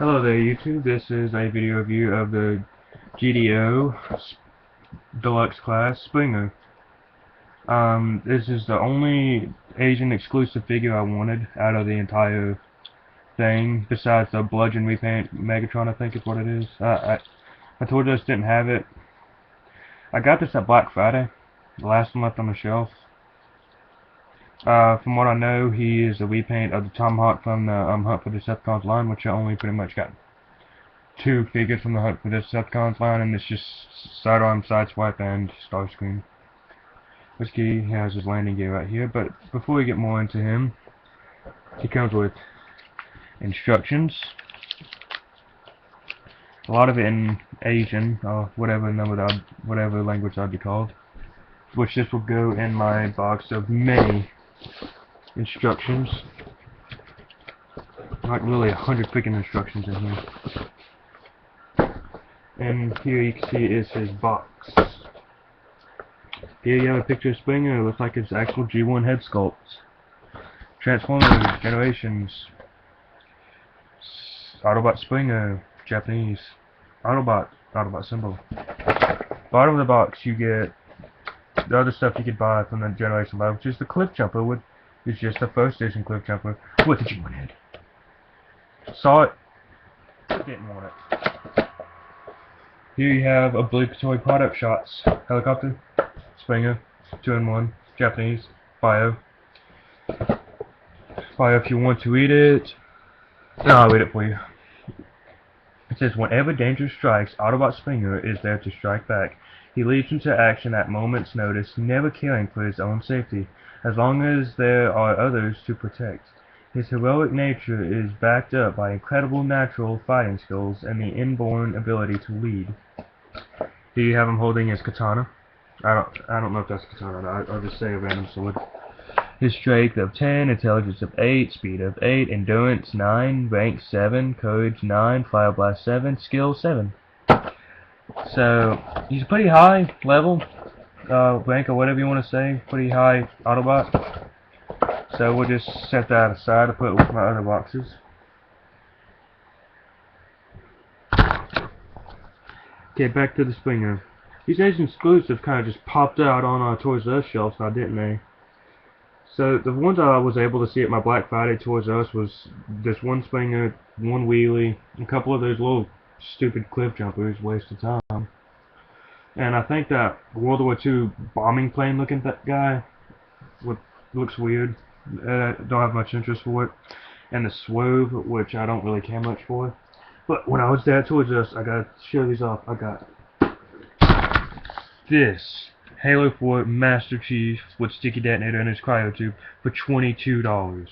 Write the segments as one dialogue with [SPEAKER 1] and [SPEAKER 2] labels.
[SPEAKER 1] Hello there YouTube, this is a video review of the GDO Deluxe Class Springer. This is the only Asian exclusive figure I wanted out of the entire thing, besides the Bludgeon Repaint Megatron, I think is what it is. I told you I just didn't have it. I got this at Black Friday, the last one left on the shelf. From what I know, he is a repaint of the Tomahawk from the Hunt for the Decepticons line, which I only pretty much got two figures from the Hunt for the Decepticons line, and it's just sidearm, sideswipe, and Starscream. Whiskey has his landing gear right here, but before we get more into him, he comes with instructions. A lot of it in Asian, or whatever language that'd be called, which this will go in my box of many instructions. Not really 100 freaking instructions in here. And here you can see is his box. Here you have a picture of Springer. It looks like it's actual G1 head sculpt. Transformers, Generations, Autobot Springer, Japanese, Autobot symbol. Bottom of the box you get the other stuff you could buy from the Generation 5, which is the Cliff Jumper, which is just the first edition Cliff Jumper with the G1 head. Saw it, didn't want it. Here you have obligatory product shots. Helicopter, Springer, 2-in-1, Japanese, Bio. Bio if you want to read it. No, I'll read it for you. It says, whenever danger strikes, Autobot Springer is there to strike back. He leaps into action at moment's notice, never caring for his own safety, as long as there are others to protect. His heroic nature is backed up by incredible natural fighting skills and the inborn ability to lead. Here you have him holding his katana. I don't know if that's katana. I'll just say a random sword. His strength of 10, intelligence of 8, speed of 8, endurance 9, rank 7, courage 9, fire blast 7, skill 7. So he's pretty high level, rank or whatever you want to say. Pretty high Autobot. So we'll just set that aside to put it with my other boxes. Okay, back to the Springer. These Asian exclusives kind of just popped out on our Toys R Us shelves, now didn't they? So the ones I was able to see at my Black Friday Toys R Us was this one Springer, one Wheelie, a couple of those little stupid Cliff Jumpers, waste of time. And I think that World War II bombing plane looking guy looks weird. Don't have much interest for it. And the Swerve, which I don't really care much for. But when I was there at Toys R Us, I gotta show these off. I got this Halo 4 Master Chief with sticky detonator in his cryo tube for $22.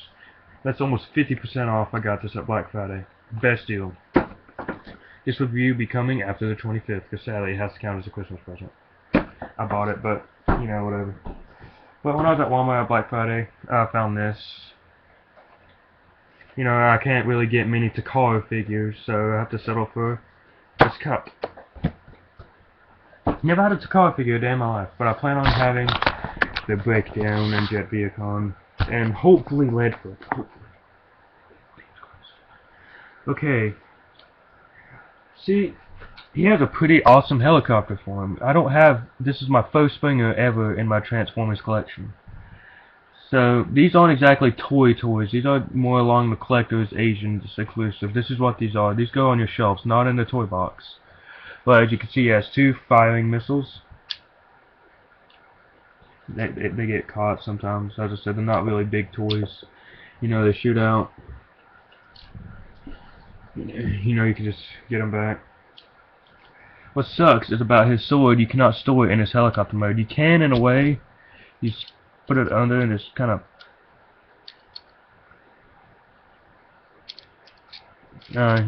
[SPEAKER 1] That's almost 50% off. I got this at Black Friday. Best deal. This review be coming after the 25th, because sadly it has to count as a Christmas present. I bought it, but, you know, whatever. But when I was at Walmart at Black Friday, I found this. You know, I can't really get many Takara figures, so I have to settle for this cup. Never had a Takara figure a day in my life, but I plan on having the Breakdown and Jet Viacon, and hopefully Leadfoot. Okay. See, he has a pretty awesome helicopter for him. This is my first Springer ever in my Transformers collection. So, these aren't exactly toys. These are more along the collector's Asian exclusive. This is what these are. These go on your shelves, not in the toy box. But as you can see, he has 2 firing missiles. They get caught sometimes. As I said, they're not really big toys. You know, they shoot out. You know, you can just get them back. What sucks is about his sword, you cannot store it in his helicopter mode. You can in a way. You just put it under and just kind of...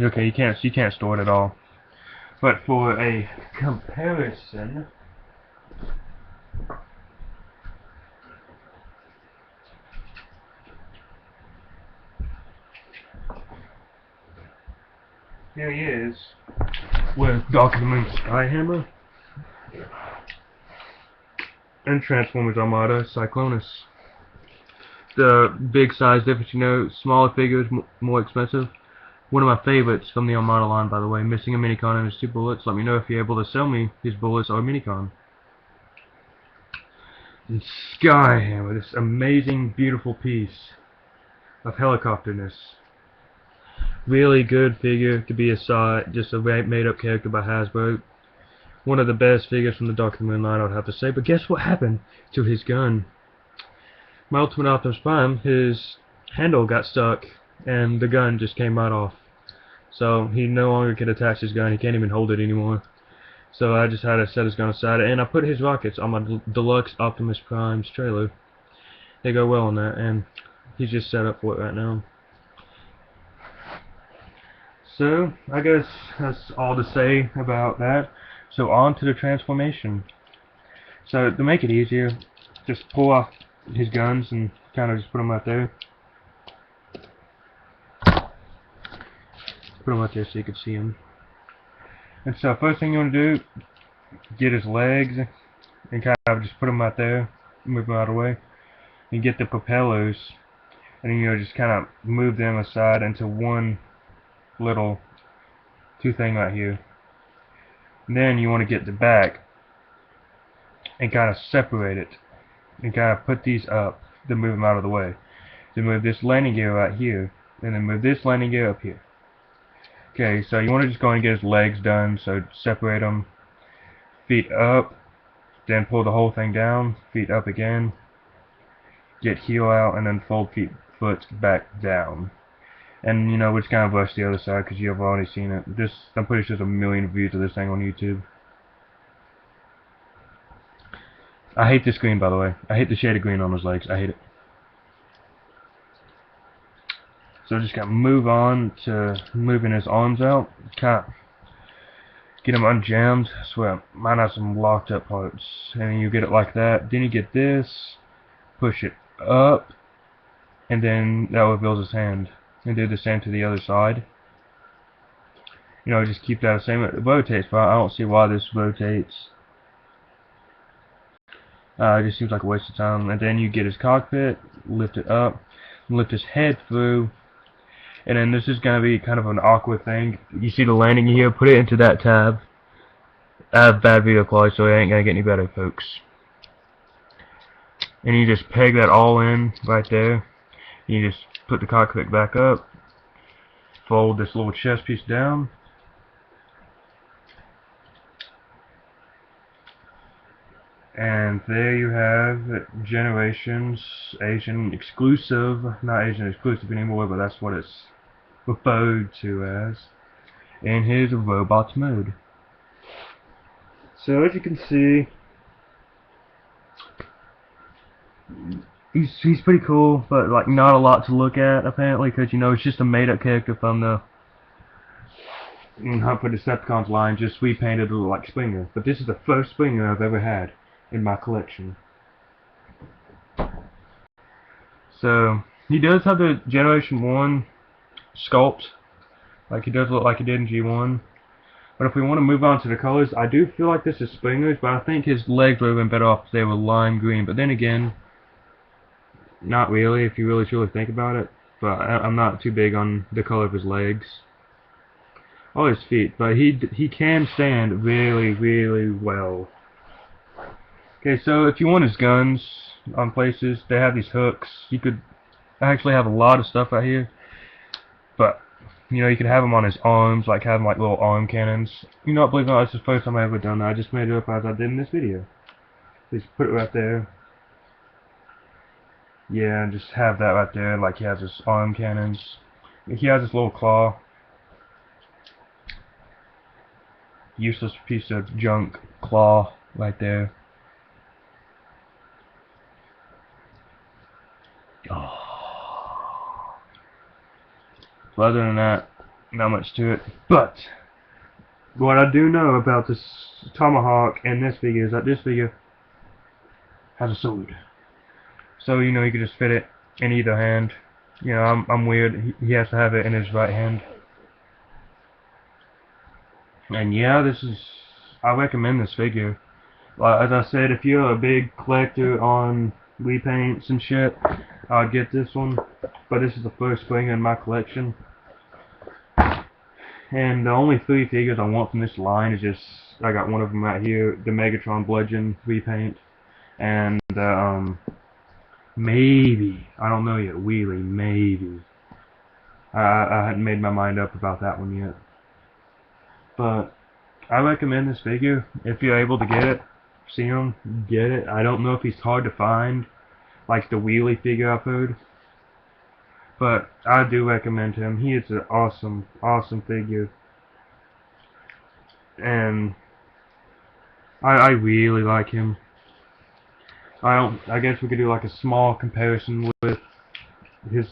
[SPEAKER 1] okay, you can't store it at all. But for a comparison, here he is with Dark of the Moon Skyhammer and Transformers Armada Cyclonus. The big size difference, you know, smaller figures more expensive. One of my favorites from the Armada line, by the way. Missing a minicon and his 2 bullets. Let me know if you're able to sell me his bullets or minicon. And Skyhammer, this amazing, beautiful piece of helicopterness. Really good figure to be a side, just a made-up character by Hasbro. One of the best figures from the Dark of the Moon line, I would have to say. But guess what happened to his gun? My Ultimate Optimus Prime, his handle got stuck, and the gun just came right off. So he no longer can attach his gun. He can't even hold it anymore. So I just had to set his gun aside, and I put his rockets on my deluxe Optimus Prime's trailer. They go well on that, and he's just set up for it right now. So I guess that's all to say about that. So on to the transformation. So to make it easier, just pull off his guns and kind of just put them out there. Put them out there so you can see them. And so first thing you want to do, get his legs and kind of just put them out there, move them out of the way, and get the propellers, and you know, just kind of move them aside into one little thing right here. And then you want to get the back and kind of separate it and kind of put these up to move them out of the way. So move this landing gear right here, and then move this landing gear up here. Okay, so you want to just go and get his legs done, so separate them, feet up, then pull the whole thing down, feet up again, get heel out, and then fold foot back down. And you know, which kind of brush the other side because you've already seen it. I'm pretty sure there's a million views of this thing on YouTube. I hate this green, by the way. I hate the shade of green on his legs. I hate it. So just gotta move on to moving his arms out. Kind of get them unjammed. I swear, mine has some locked up parts. And you get it like that. Then you get this, push it up, and then that reveals his hand. And do the same to the other side. You know, just keep that the same. It rotates, but I don't see why this rotates. It just seems like a waste of time. And then you get his cockpit, lift it up, lift his head through. And then this is going to be kind of an awkward thing. You see the landing here, put it into that tab. I have bad video quality, so it ain't going to get any better, folks. And you just peg that all in right there. You just put the cockpit back up. Fold this little chest piece down. And there you have Generations Asian exclusive, not Asian exclusive anymore, but that's what it's referred to as, in his robot mode. So as you can see, he's pretty cool, but like not a lot to look at apparently, because you know it's just a made-up character from the Hunt for Decepticons line, just repainted to look like Springer. But this is the first Springer I've ever had in my collection. So he does have the Generation 1 sculpt, like he does look like he did in G1. But if we want to move on to the colors, I do feel like this is Springer's, but I think his legs would have been better off if they were lime green. But then again, not really, if you really truly think about it. But I'm not too big on the color of his legs or his feet, but he can stand really, really well. Okay, so if you want his guns on places, they have these hooks. You could actually have a lot of stuff out here, but you know, you could have them on his arms, like have them like little arm cannons. You know what, believe it or not, it's the first time I've ever done that. I just made it up as I did in this video. Just put it right there. Yeah, and just have that right there, like he has his arm cannons. He has this little claw. Useless piece of junk claw right there. Oh. So other than that, not much to it. But what I do know about this Tomahawk and this figure is that this figure has a sword. So you know, you can just fit it in either hand. You know, I'm weird. He has to have it in his right hand. And yeah, I recommend this figure. As I said, if you're a big collector on repaints and shit, I'd get this one. But this is the first Springer in my collection. And the only 3 figures I want from this line is just, I got one of them right here, the Megatron Bludgeon repaint, and maybe, I don't know yet, Wheelie, maybe. I hadn't made my mind up about that one yet. But I recommend this figure. If you're able to get it, see him, get it. I don't know if he's hard to find, like the Wheelie figure I've heard. But I do recommend him. He is an awesome, awesome figure. And I really like him. I guess we could do like a small comparison with his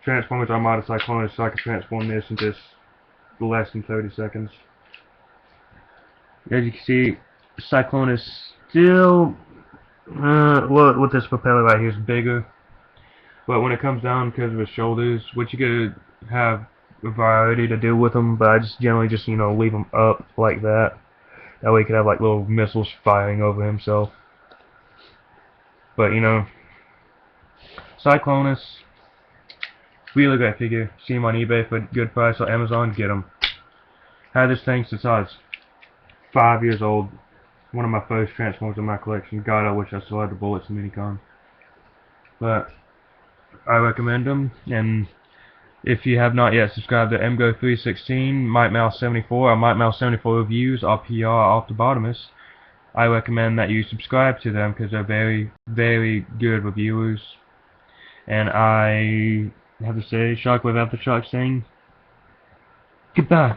[SPEAKER 1] Transformers Armada Cyclonus, so I can transform this in just less than 30 seconds. As you can see, Cyclonus still, well, with this propeller right here is bigger, but when it comes down because of his shoulders, which you could have a variety to do with them, but I just generally just, you know, leave them up like that. That way you could have like little missiles firing over himself. But, you know, Cyclonus, really great figure. See him on eBay for a good price or Amazon, get him. Had this thing since I was 5 years old. One of my first Transformers in my collection. God, I wish I still had the bullets in Minicon. But I recommend them. And if you have not yet subscribed to MGO316, Mike Mouse 74, or Mike Mouse 74 Reviews, or PR Autobotamus, I recommend that you subscribe to them because they're very, very good reviewers. And I have to say, Shockwave Aftershock saying goodbye.